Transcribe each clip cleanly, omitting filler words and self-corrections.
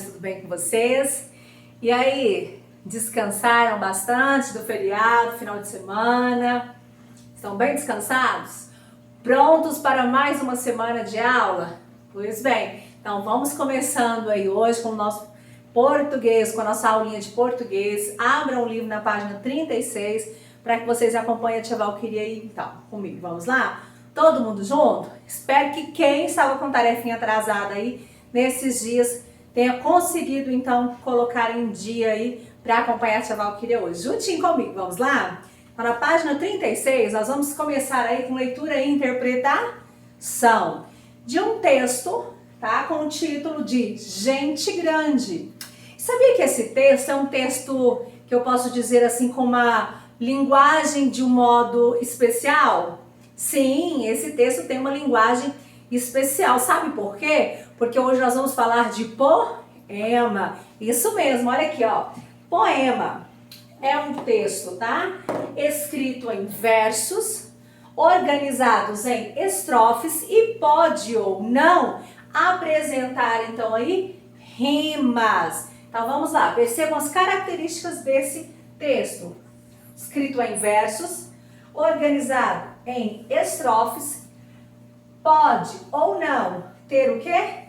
amores, tudo bem com vocês? E aí, descansaram bastante do feriado, final de semana? Estão bem descansados? Prontos para mais uma semana de aula? Pois bem, então vamos começando aí hoje com o nosso português, com a nossa aulinha de português. Abram o livro na página 36 para que vocês acompanhem a tia Valquíria aí, então, comigo. Vamos lá? Todo mundo junto? Espero que quem estava com tarefinha atrasada aí nesses dias tenha conseguido então colocar em dia aí para acompanhar a tia Valquíria hoje. Juntinho comigo, vamos lá? Então, na página 36 nós vamos começar aí com leitura e interpretação de um texto, tá? Com o título de Gente Grande. Sabia que esse texto é um texto que eu posso dizer assim com uma linguagem de um modo especial? Sim, esse texto tem uma linguagem especial. Sabe por quê? Porque hoje nós vamos falar de poema. Isso mesmo, olha aqui, ó. Poema é um texto, tá? Escrito em versos, organizados em estrofes e pode ou não apresentar, então, aí, rimas. Então, vamos lá. Percebam as características desse texto. Escrito em versos, organizado em estrofes, pode ou não ter o quê?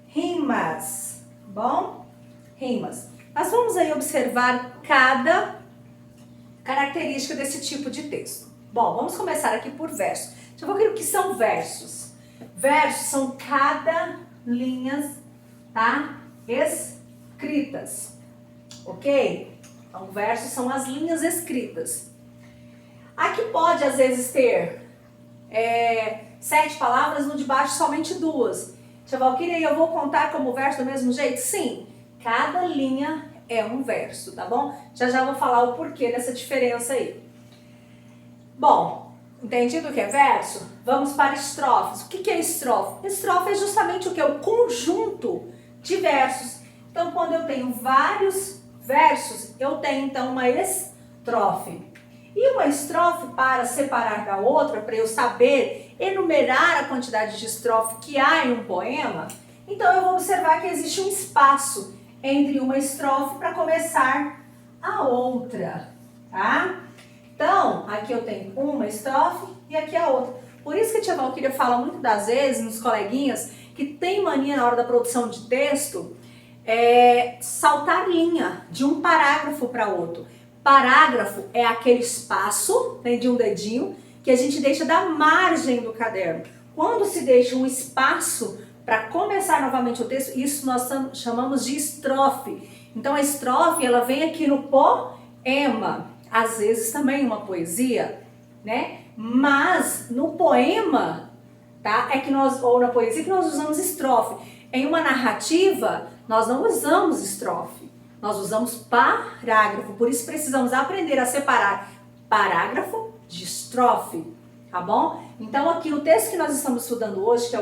Rimas, bom? Rimas. Nós vamos aí observar cada característica desse tipo de texto. Bom, vamos começar aqui por verso. Deixa eu ver o que são versos. Versos são cada linhas, tá? Escritas, ok? Então, versos são as linhas escritas. Aqui pode, às vezes, ter 7 palavras, no de baixo somente 2. Tia Valquíria, eu vou contar como verso do mesmo jeito? Sim, cada linha é um verso, tá bom? Já vou falar o porquê dessa diferença aí. Bom, entendido o que é verso? Vamos para estrofes. O que é estrofe? Estrofe é justamente o que? O conjunto de versos. Então, quando eu tenho vários versos, eu tenho, então, uma estrofe. E uma estrofe, para separar da outra, para eu saber enumerar a quantidade de estrofe que há em um poema, então eu vou observar que existe um espaço entre uma estrofe para começar a outra, tá? Então, aqui eu tenho uma estrofe e aqui a outra. Por isso que a tia Valquíria fala muito das vezes nos coleguinhas que tem mania na hora da produção de texto saltar linha de um parágrafo para outro. Parágrafo é aquele espaço, né, de um dedinho que a gente deixa da margem do caderno. Quando se deixa um espaço para começar novamente o texto, isso nós chamamos de estrofe. Então a estrofe, ela vem aqui no poema, às vezes também uma poesia, né? Mas no poema, tá? Ou na poesia que nós usamos estrofe. Em uma narrativa, nós não usamos estrofe. Nós usamos parágrafo, por isso precisamos aprender a separar parágrafo de estrofe, tá bom? Então aqui no texto que nós estamos estudando hoje, que é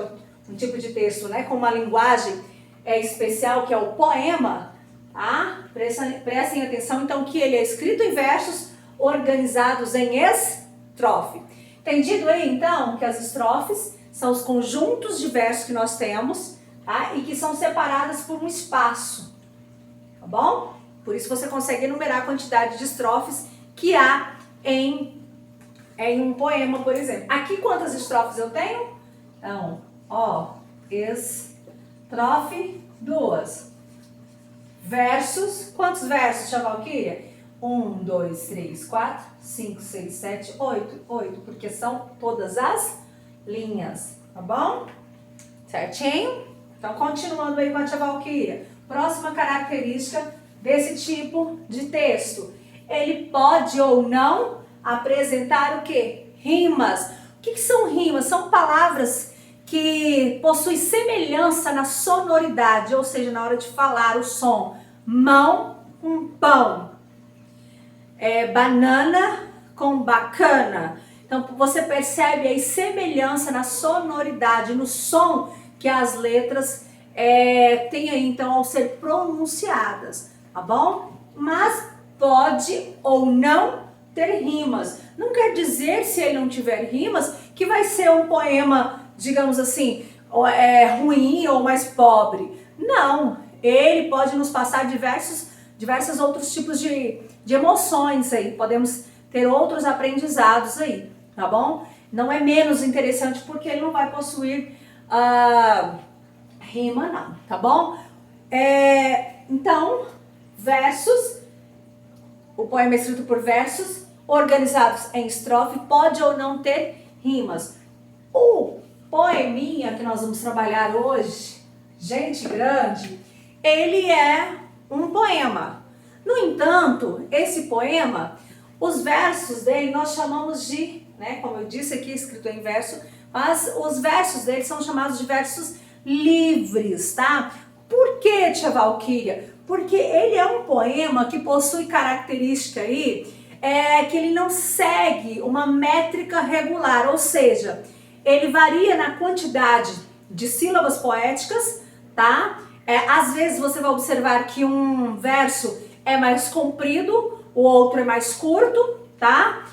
um tipo de texto, né, com uma linguagem especial, que é o poema, tá? Prestem atenção, então, que ele é escrito em versos organizados em estrofe. Entendido aí, então, que as estrofes são os conjuntos de versos que nós temos, tá? E que são separadas por um espaço. Tá bom? Por isso você consegue enumerar a quantidade de estrofes que há em um poema, por exemplo. Aqui quantas estrofes eu tenho? Então, ó, estrofe 2. Versos, quantos versos, tia Valquíria? 1, 2, 3, 4, 5, 6, 7, 8. 8, porque são todas as linhas, tá bom? Certinho? Então, continuando aí com a tia Valquíria. Próxima característica desse tipo de texto. Ele pode ou não apresentar o quê? Rimas. O que são rimas? São palavras que possuem semelhança na sonoridade, ou seja, na hora de falar o som. Mão com pão. Banana com bacana. Então, você percebe aí semelhança na sonoridade, no som que as letras tem aí, então, ao ser pronunciadas, tá bom? Mas pode ou não ter rimas. Não quer dizer, se ele não tiver rimas, que vai ser um poema, digamos assim, ruim ou mais pobre. Não, ele pode nos passar diversos outros tipos de emoções aí, podemos ter outros aprendizados aí, tá bom? Não é menos interessante porque ele não vai possuir rima não, tá bom? Então, versos, o poema é escrito por versos, organizados em estrofe, pode ou não ter rimas. O poeminha que nós vamos trabalhar hoje, Gente Grande, ele é um poema. No entanto, esse poema, os versos dele nós chamamos de, né, como eu disse aqui, escrito em verso, mas os versos dele são chamados de versos livres, tá? Por que, tia Valquíria? Porque ele é um poema que possui característica aí, que ele não segue uma métrica regular, ou seja, ele varia na quantidade de sílabas poéticas, tá? Às vezes você vai observar que um verso é mais comprido, o outro é mais curto, tá?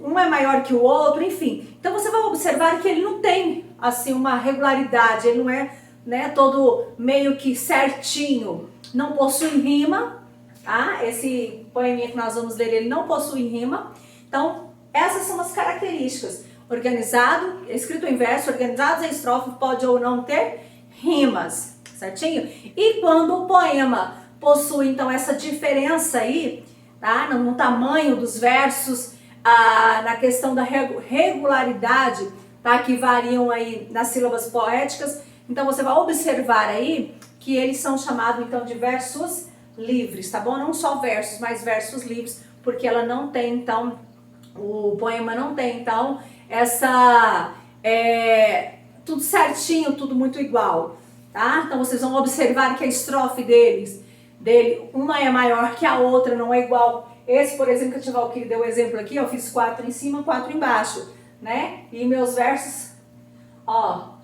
Um é maior que o outro, enfim. Então você vai observar que ele não tem assim uma regularidade, ele não é, né, todo meio que certinho, não possui rima, tá? Esse poeminha que nós vamos ler, ele não possui rima. Então essas são as características. Organizado, escrito em verso, organizados em estrofe, pode ou não ter rimas, certinho? E quando o poema possui então essa diferença aí, tá? No tamanho dos versos, na questão da regularidade, tá? Que variam aí nas sílabas poéticas, então você vai observar aí que eles são chamados então de versos livres, tá bom? Não só versos, mas versos livres, porque ela não tem então, o poema não tem então essa, tudo certinho, tudo muito igual, tá? Então vocês vão observar que a estrofe dele, uma é maior que a outra, não é igual. Esse, por exemplo, que a tia Valquíria deu o exemplo aqui, eu fiz 4 em cima, 4 embaixo, né? E meus versos, ó,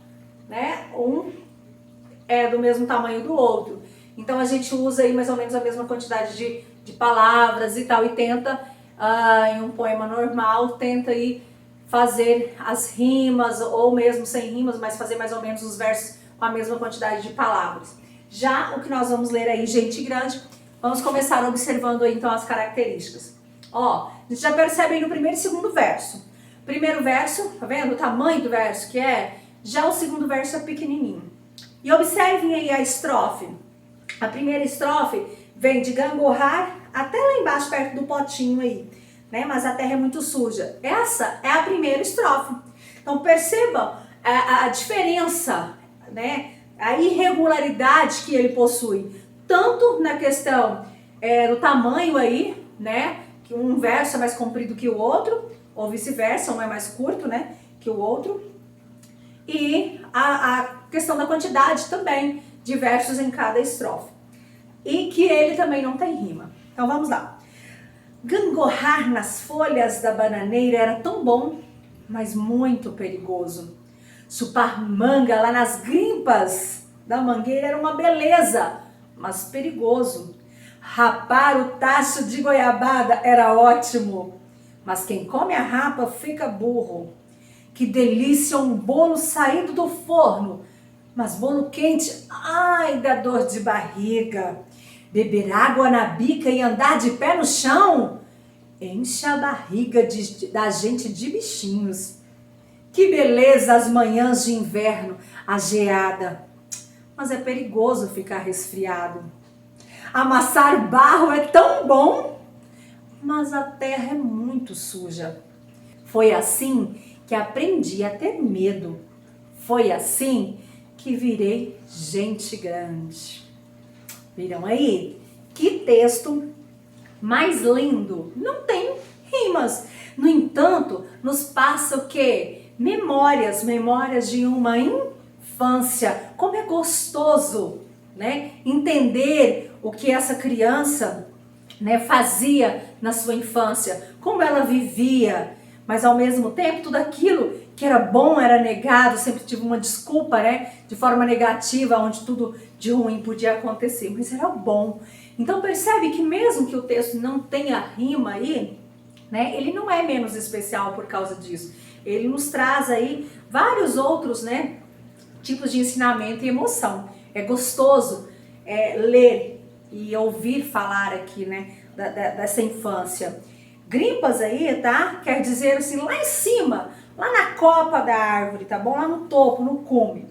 né? Um é do mesmo tamanho do outro. Então a gente usa aí mais ou menos a mesma quantidade de palavras e tal, e tenta, em um poema normal, tenta aí fazer as rimas, ou mesmo sem rimas, mas fazer mais ou menos os versos com a mesma quantidade de palavras. Já o que nós vamos ler aí, Gente Grande, vamos começar observando aí então as características. Ó, a gente já percebe aí no primeiro e segundo verso. Primeiro verso, tá vendo o tamanho do verso que é? Já o segundo verso é pequenininho. E observem aí a estrofe. A primeira estrofe vem de gangorrar até lá embaixo, perto do potinho aí, né? Mas a terra é muito suja. Essa é a primeira estrofe. Então perceba a diferença, né? A irregularidade que ele possui, tanto na questão do tamanho aí, né? Que um verso é mais comprido que o outro, ou vice-versa, um é mais curto, né? Que o outro. E a questão da quantidade também de versos em cada estrofe. E que ele também não tem rima. Então vamos lá. Gangorrar nas folhas da bananeira era tão bom, mas muito perigoso. Chupar manga lá nas grimpas da mangueira era uma beleza, mas perigoso. Rapar o tacho de goiabada era ótimo, mas quem come a rapa fica burro. Que delícia um bolo saído do forno, mas bolo quente, ai, dá dor de barriga. Beber água na bica e andar de pé no chão enche a barriga da gente de bichinhos. Que beleza as manhãs de inverno, a geada, mas é perigoso ficar resfriado. Amassar barro é tão bom, mas a terra é muito suja. Foi assim que aprendi a ter medo. Foi assim que virei gente grande. Viram aí? Que texto mais lindo! Não tem rimas. No entanto, nos passa o quê? Memórias de uma infância. Como é gostoso, né? Entender o que essa criança, né, fazia na sua infância, como ela vivia, mas ao mesmo tempo tudo aquilo que era bom era negado, sempre tive uma desculpa, né, de forma negativa, onde tudo de ruim podia acontecer, mas era bom. Então percebe que mesmo que o texto não tenha rima aí, né, ele não é menos especial por causa disso. Ele nos traz aí vários outros, né, tipos de ensinamento e emoção. é gostoso ler e ouvir falar aqui, né, dessa infância. Grimpas aí, tá? Quer dizer assim, lá em cima, lá na copa da árvore, tá bom? Lá no topo, no cume.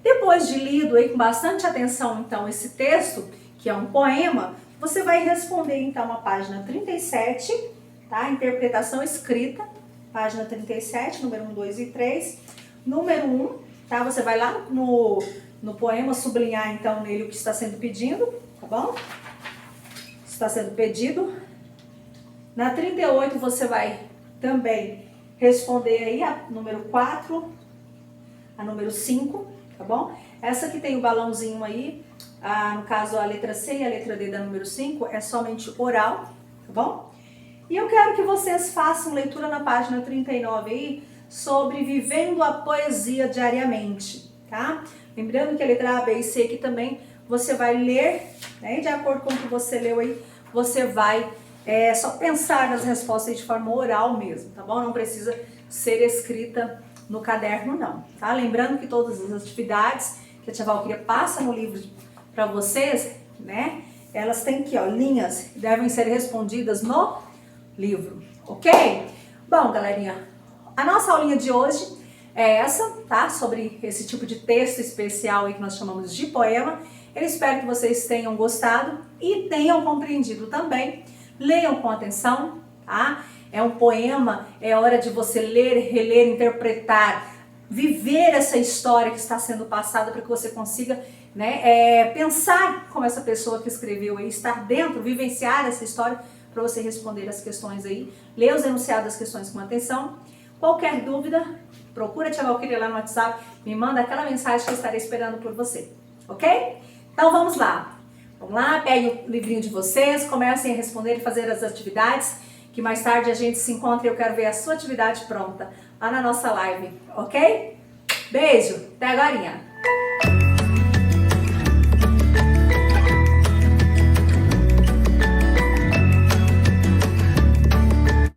Depois de lido aí com bastante atenção, então, esse texto, que é um poema, você vai responder, então, a página 37, tá? Interpretação escrita, página 37, número 1, 2 e 3. Número 1, tá? Você vai lá no poema sublinhar, então, nele o que está sendo pedido, tá bom? Está sendo pedido. Na 38 você vai também responder aí a número 4, a número 5, tá bom? Essa que tem o balãozinho aí, no caso a letra C e a letra D da número 5, é somente oral, tá bom? E eu quero que vocês façam leitura na página 39 aí sobre vivendo a poesia diariamente, tá? Lembrando que a letra A, B e C aqui também você vai ler, né? De acordo com o que você leu aí, você vai só pensar nas respostas de forma oral mesmo, tá bom? Não precisa ser escrita no caderno não, tá? Lembrando que todas as atividades que a tia Valquíria passa no livro para vocês, né? Elas têm aqui, ó, linhas que devem ser respondidas no livro, ok? Bom, galerinha, a nossa aulinha de hoje é essa, tá? Sobre esse tipo de texto especial aí que nós chamamos de poema. Eu espero que vocês tenham gostado e tenham compreendido também. Leiam com atenção, tá? É um poema, é hora de você ler, reler, interpretar, viver essa história que está sendo passada para que você consiga, né, pensar como essa pessoa que escreveu aí, estar dentro, vivenciar essa história para você responder as questões aí, ler os enunciados das questões com atenção. Qualquer dúvida, procura a tia Valquíria lá no WhatsApp, me manda aquela mensagem que eu estarei esperando por você, ok? Então vamos lá. Vamos lá, peguem o livrinho de vocês, comecem a responder e fazer as atividades, que mais tarde a gente se encontra e eu quero ver a sua atividade pronta lá na nossa live, ok? Beijo, até agorinha!